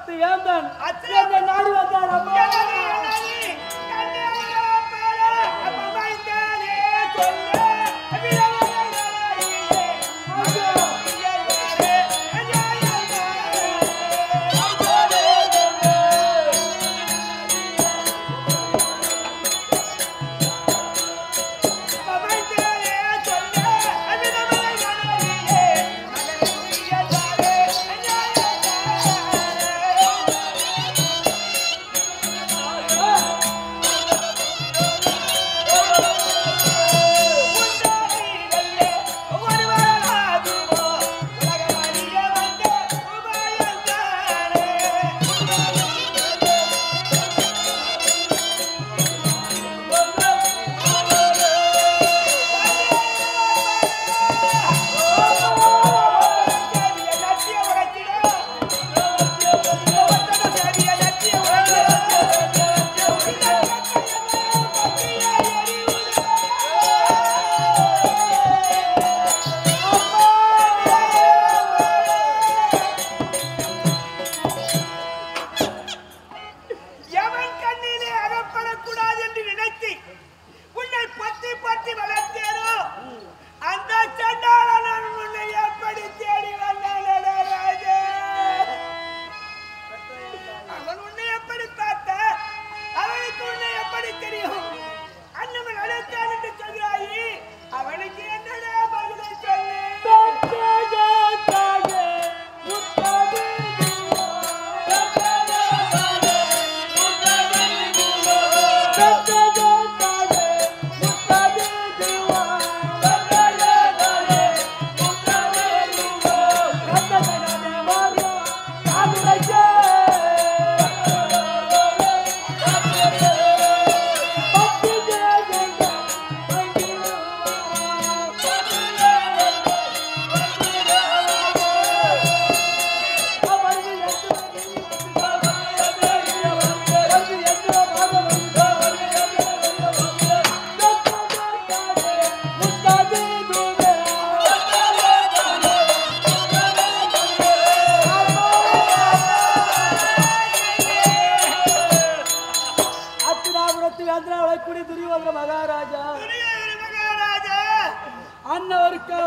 அச்சுராபுரத்து வேந்தன் என்னை நாடி வந்தார் அம்மா.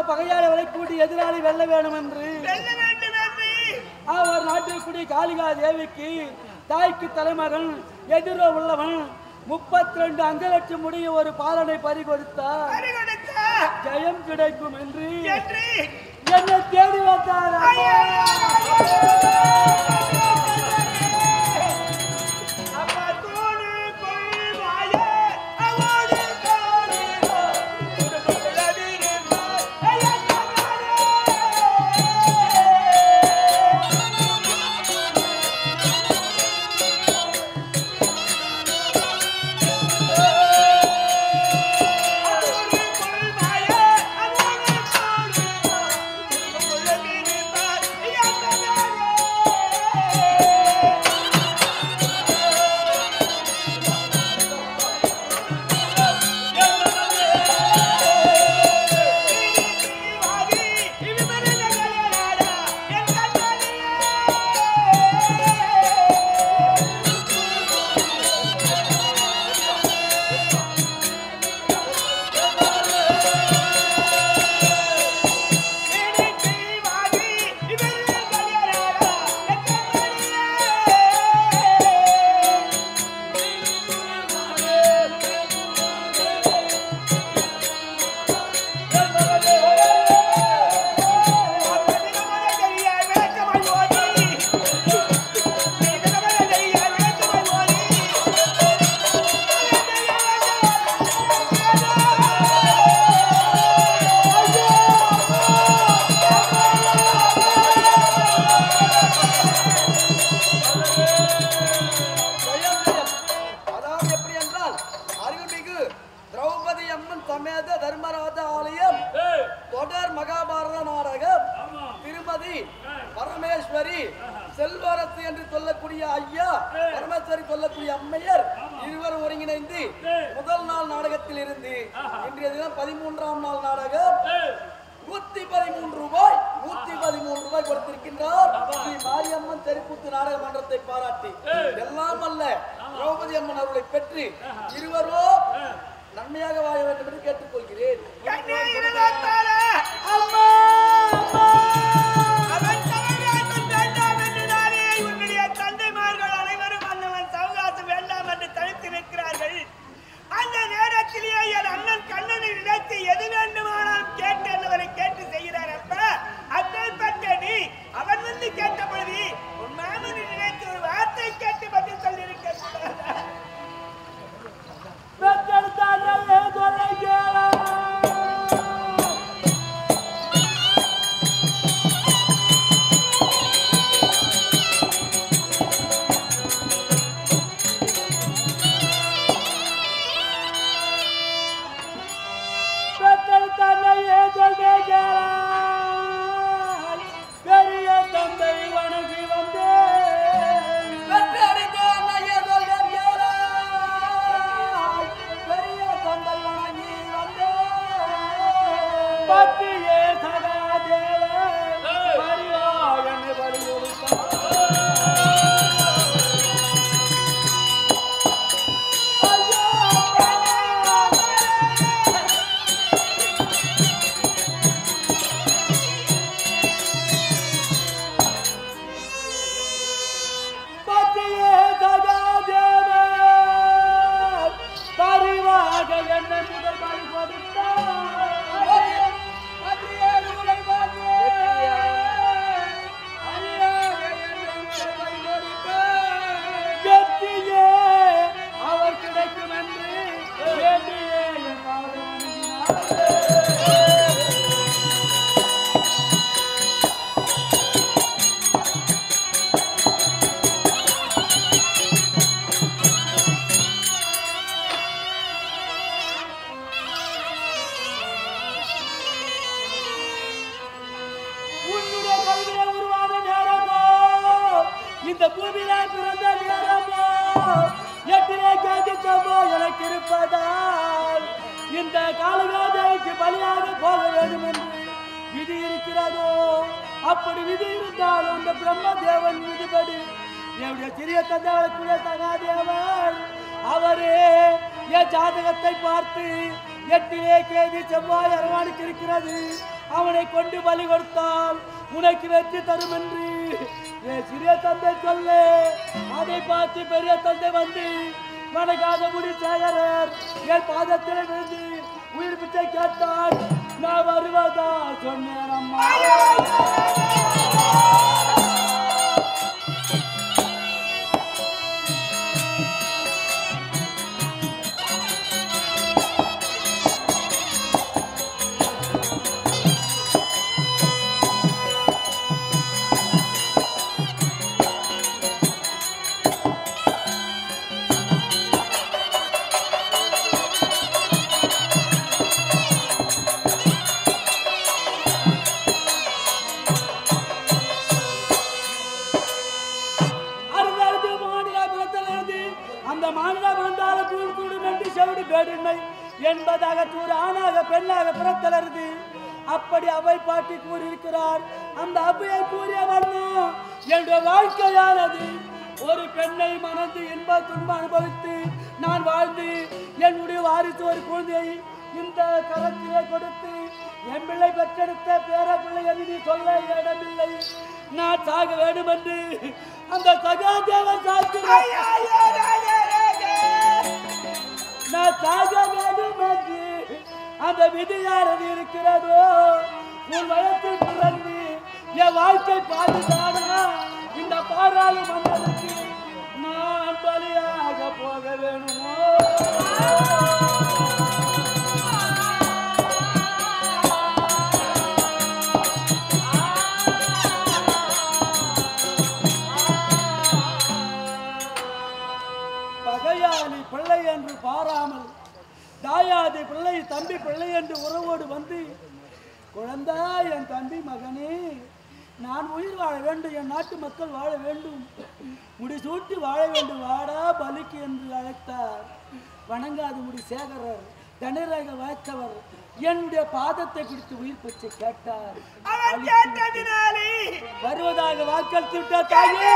பகையாளை விலைக்கூட்டி எதிராளி வெல்ல வேண்டும் என்று அவர் நாட்டில் கூடிய காளிகா தேவிக்கு தாய்க்கு தலைமகன் எதிரோ உள்ளவன் 32 அங்கலட்சம் முடிய ஒரு பாலனை பறிகொடுத்தார். ஜெயம் கிடைக்கும் என்று என்னை தேடி வந்தார். பரமேஸ்வரி செல்வரசி என்று சொல்லக்கூடிய ஐயா பரமேஸ்வரி சொல்லக்கூடிய அம்மையர் இருவர் ஒருங்கிணைந்து முதல் நாள் நாடகத்தில் இருந்து இன்றைய தினம் 13ஆம் நாள் நாடகம் 113 ரூபாய் கொடுத்திருக்கின்றார். ஸ்ரீ மாரியம்மன் தெருக்கூத்து நாடக மன்றத்தை பாராட்டி எல்லாம் அல்ல திரௌபதி அம்மன் அவர்களை பெற்று இருவரோ நன்மையாக வாழ வேண்டும் என்று கேட்டுக்கொள்கிறேன். உன்னுடைய தந்தைமார்கள் அனைவரும் அண்ணன் சவகாசம் வேண்டாம் என்று தடுத்து நிற்கிறார்கள். அந்த நேரத்திலேயே என் அண்ணன் கண்ணனை நினைத்து எது வேண்டுமானாலும் கேட்டு என்னவரை கேட்டு செய்கிறார். அப்ப அப்பேற்பட்ட நீ அவன் வந்து கேட்ட பொழுது உன் மாமனை நினைத்து ஒரு வார்த்தை கேட்டு பதில் சொல்லியிருக்க இந்த காலகாதைக்கு பலியாக போக வேண்டும் என்று விதி இருக்கிறதோ அப்படி விதி இருந்தாலும் அந்த பிரம்மதேவன் விதிபடி என்னுடைய சிறிய தந்தைக்குரிய சகாதேவன் அவரே என் ஜாதகத்தை பார்த்து 8 கேதி செவ்வாய் அரவானுக்கு இருக்கிறது அவனை கொண்டு பலி கொடுத்தால் உனக்கு வெற்றி தரும் என்று என் சிறிய தந்தை சொல்ல அதை பார்த்து பெரிய தந்தை வந்து வணங்காத முடி சேகரர் என் பாதத்தில் விழுந்து உயிர் பிச்சை கேட்டால் நான் வருவதா சொன்னேன் அம்மா. என்பதாக கூறு ஆணாக பெண்ணாக பிறத்தலருது அப்படி அவை பாட்டி கூறியிருக்கிறார். அந்த அவையை கூறிய வண்ணம் என்னுடைய வாழ்க்கையானது ஒரு பெண்ணை மணந்து இன்ப துன்பம் அனுபவித்து நான் வாழ்ந்து என்னுடைய வாரிசு ஒரு குழந்தையை இந்த கரத்திலே கொடுத்து என் பிள்ளை பெற்றெடுத்த பேர பிள்ளை என்று சொல்ல இடமில்லை. நான் சாக வேண்டும் என்று அந்த சகாதேவன் சாட்சியார் நான் சாக வேண்டும் என்று அந்த விதியானது இருக்கிறதோ உன் வயத்தில் பிறந்து என் வாழ்க்கை பாதுகானா இந்த பாராளுமன்றத்துக்கு நான் பலியாக போக வேணுமோ? பகையாளி பிள்ளை என்று பாராமல் தாயாதி பிள்ளை தம்பி பிள்ளை என்று உறவோடு வந்து குழந்தா என் தம்பி மகனே நான் உயிர் வாழ வேண்டும், என் நாட்டு மக்கள் வாழ வேண்டும், முடிசூட்டி வாழ வேண்டும், வாடா பலிக்கு என்று அழைத்தார். வணங்காது முடி சேகரர் தனரக வாய்த்தவர் என்னுடைய பாதத்தை பிடித்து உயிர் பெற்று கேட்டார். வருவதா தருவதாக வாக்களித்து விட்ட தாயே